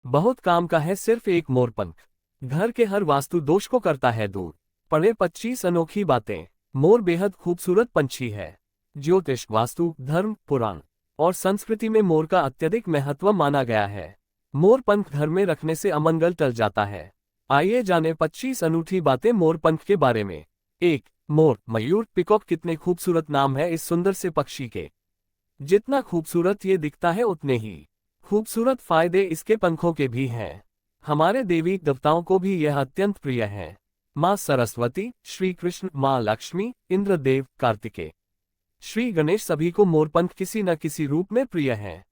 बहुत काम का है सिर्फ एक मोर पंख। घर के हर वास्तु दोष को करता है दूर। पढ़े 25 अनोखी बातें। मोर बेहद खूबसूरत पंछी है। ज्योतिष, वास्तु, धर्म, पुराण और संस्कृति में मोर का अत्यधिक महत्व माना गया है। मोर पंख घर में रखने से अमंगल टल जाता है। आइए जाने 25 अनूठी बातें मोर पंख के बारे में। 1. मोर, मयूर, पिकॉक कितने खूबसूरत नाम है इस सुंदर से पक्षी के। जितना खूबसूरत ये दिखता है उतने ही खूबसूरत फायदे इसके पंखों के भी हैं। हमारे देवी देवताओं को भी यह अत्यंत प्रिय है। माँ सरस्वती, श्री कृष्ण, माँ लक्ष्मी, इंद्रदेव, कार्तिकेय, श्री गणेश सभी को मोरपंख किसी न किसी रूप में प्रिय हैं।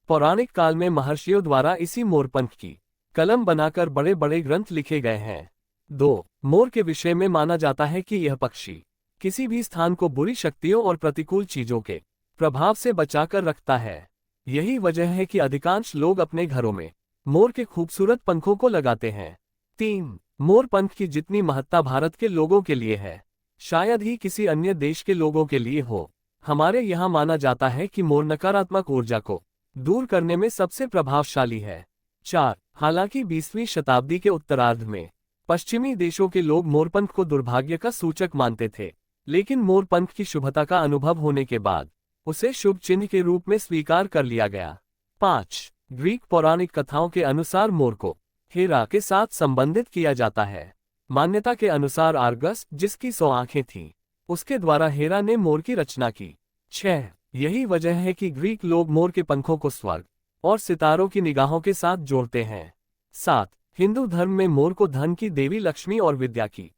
पौराणिक काल में महर्षियों द्वारा इसी मोरपंख की कलम बनाकर बड़े बड़े ग्रंथ लिखे गए हैं। 2. मोर के विषय में माना जाता है कि यह पक्षी किसी भी स्थान को बुरी शक्तियों और प्रतिकूल चीजों के प्रभाव से बचाकर रखता है। यही वजह है कि अधिकांश लोग अपने घरों में मोर के खूबसूरत पंखों को लगाते हैं। 3. मोर पंख की जितनी महत्ता भारत के लोगों के लिए है, शायद ही किसी अन्य देश के लोगों के लिए हो। हमारे यहाँ माना जाता है कि मोर नकारात्मक ऊर्जा को दूर करने में सबसे प्रभावशाली है। 4. हालांकि 20वीं शताब्दी के उत्तरार्ध में पश्चिमी देशों के लोग मोरपंख को दुर्भाग्य का सूचक मानते थे, लेकिन मोरपंख की शुभता का अनुभव होने के बाद उसे शुभ चिन्ह के रूप में स्वीकार कर लिया गया। 5. ग्रीक पौराणिक कथाओं के अनुसार मोर को हेरा के साथ संबंधित किया जाता है। मान्यता के अनुसार आर्गस, जिसकी 100 आंखें थीं, उसके द्वारा हेरा ने मोर की रचना की। 6. यही वजह है कि ग्रीक लोग मोर के पंखों को स्वर्ग और सितारों की निगाहों के साथ जोड़ते हैं। 7. हिंदू धर्म में मोर को धन की देवी लक्ष्मी और विद्या की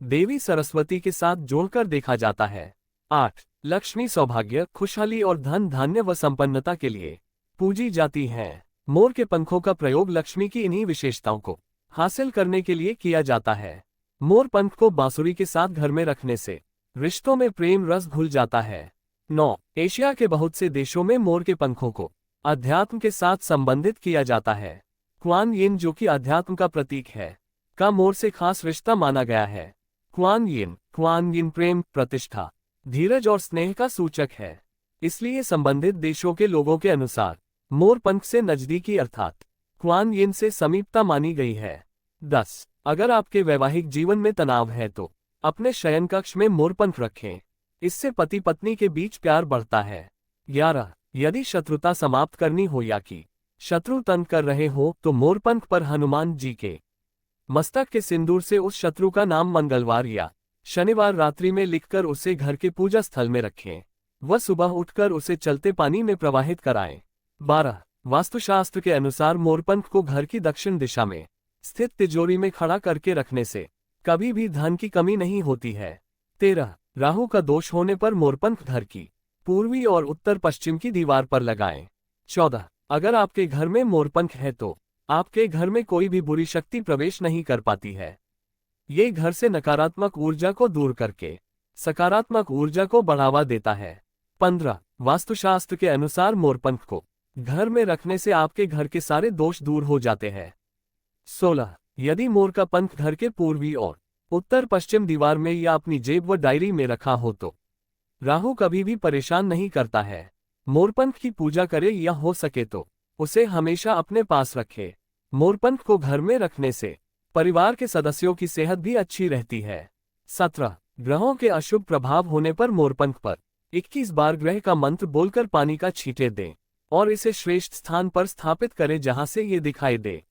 देवी सरस्वती के साथ जोड़कर देखा जाता है। 8. लक्ष्मी सौभाग्य, खुशहाली और धन धान्य व संपन्नता के लिए पूजी जाती हैं। मोर के पंखों का प्रयोग लक्ष्मी की इन्हीं विशेषताओं को हासिल करने के लिए किया जाता है। मोर पंख को बांसुरी के साथ घर में रखने से रिश्तों में प्रेम रस घुल जाता है। 9. एशिया के बहुत से देशों में मोर के पंखों को अध्यात्म के साथ संबंधित किया जाता है। कुआन यिन, जो कि अध्यात्म का प्रतीक है, का मोर से खास रिश्ता माना गया है। कुआन यिन प्रेम, प्रतिष्ठा, धीरज और स्नेह का सूचक है। इसलिए संबंधित देशों के लोगों के अनुसार मोर पंख से नजदीकी अर्थात कुआन यिन से समीपता मानी गई है। 10. अगर आपके वैवाहिक जीवन में तनाव है तो अपने शयन कक्ष में मोरपंख रखें। इससे पति पत्नी के बीच प्यार बढ़ता है। 11. यदि शत्रुता समाप्त करनी हो या कि शत्रु तंग कर रहे हो तो मोरपंख पर हनुमान जी के मस्तक के सिंदूर से उस शत्रु का नाम मंगलवार या शनिवार रात्रि में लिखकर उसे घर के पूजा स्थल में रखें व सुबह उठकर उसे चलते पानी में प्रवाहित कराएं। 12. वास्तुशास्त्र के अनुसार मोरपंख को घर की दक्षिण दिशा में स्थित तिजोरी में खड़ा करके रखने से कभी भी धन की कमी नहीं होती है। 13. राहु का दोष होने पर मोरपंख घर की पूर्वी और उत्तर पश्चिम की दीवार पर लगाएं। 14. अगर आपके घर में मोरपंख है तो आपके घर में कोई भी बुरी शक्ति प्रवेश नहीं कर पाती है। ये घर से नकारात्मक ऊर्जा को दूर करके सकारात्मक ऊर्जा को बढ़ावा देता है। 15. वास्तुशास्त्र के अनुसार मोरपंख को घर में रखने से आपके घर के सारे दोष दूर हो जाते हैं। 16. यदि मोर का पंख घर के पूर्वी और उत्तर पश्चिम दीवार में या अपनी जेब व डायरी में रखा हो तो राहु कभी भी परेशान नहीं करता है। मोरपंख की पूजा करे या हो सके तो उसे हमेशा अपने पास रखे। मोरपंख को घर में रखने से परिवार के सदस्यों की सेहत भी अच्छी रहती है। 17. ग्रहों के अशुभ प्रभाव होने पर मोरपंख पर 21 बार ग्रह का मंत्र बोलकर पानी का छींटे दें और इसे श्रेष्ठ स्थान पर स्थापित करें जहां से ये दिखाई दे।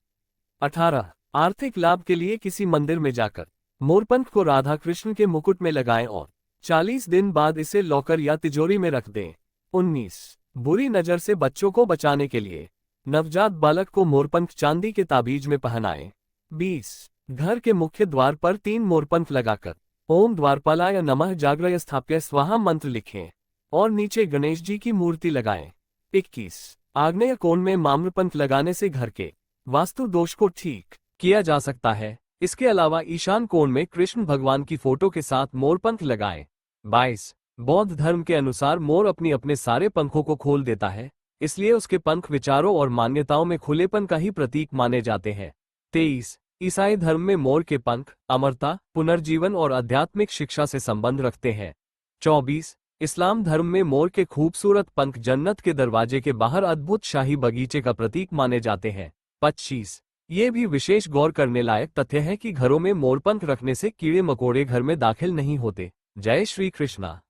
18. आर्थिक लाभ के लिए किसी मंदिर में जाकर मोरपंख को राधा कृष्ण के मुकुट में लगाएं और 40 दिन बाद इसे लॉकर या तिजोरी में रख दें। 19. बुरी नजर से बच्चों को बचाने के लिए नवजात बालक को मोरपंख चांदी के ताबीज में पहनाएं। 20. घर के मुख्य द्वार पर 3 मोरपंख लगाकर ओम द्वारपालाय नमः जाग्रय स्थाप्य स्वाहा मंत्र लिखें और नीचे गणेश जी की मूर्ति लगाएं। 21. आग्नेय कोण में माम्रपंख लगाने से घर के वास्तु दोष को ठीक किया जा सकता है। इसके अलावा ईशान कोण में कृष्ण भगवान की फोटो के साथ मोरपंख लगाएं। 22. बौद्ध धर्म के अनुसार मोर अपने सारे पंखों को खोल देता है, इसलिए उसके पंख विचारों और मान्यताओं में खुलेपन का ही प्रतीक माने जाते हैं। 23. ईसाई धर्म में मोर के पंख अमरता, पुनर्जीवन और आध्यात्मिक शिक्षा से संबंध रखते हैं। 24. इस्लाम धर्म में मोर के खूबसूरत पंख जन्नत के दरवाजे के बाहर अद्भुत शाही बगीचे का प्रतीक माने जाते हैं। 25। ये भी विशेष गौर करने लायक तथ्य है कि घरों में मोरपंख रखने से कीड़े मकोड़े घर में दाखिल नहीं होते। जय श्री कृष्णा।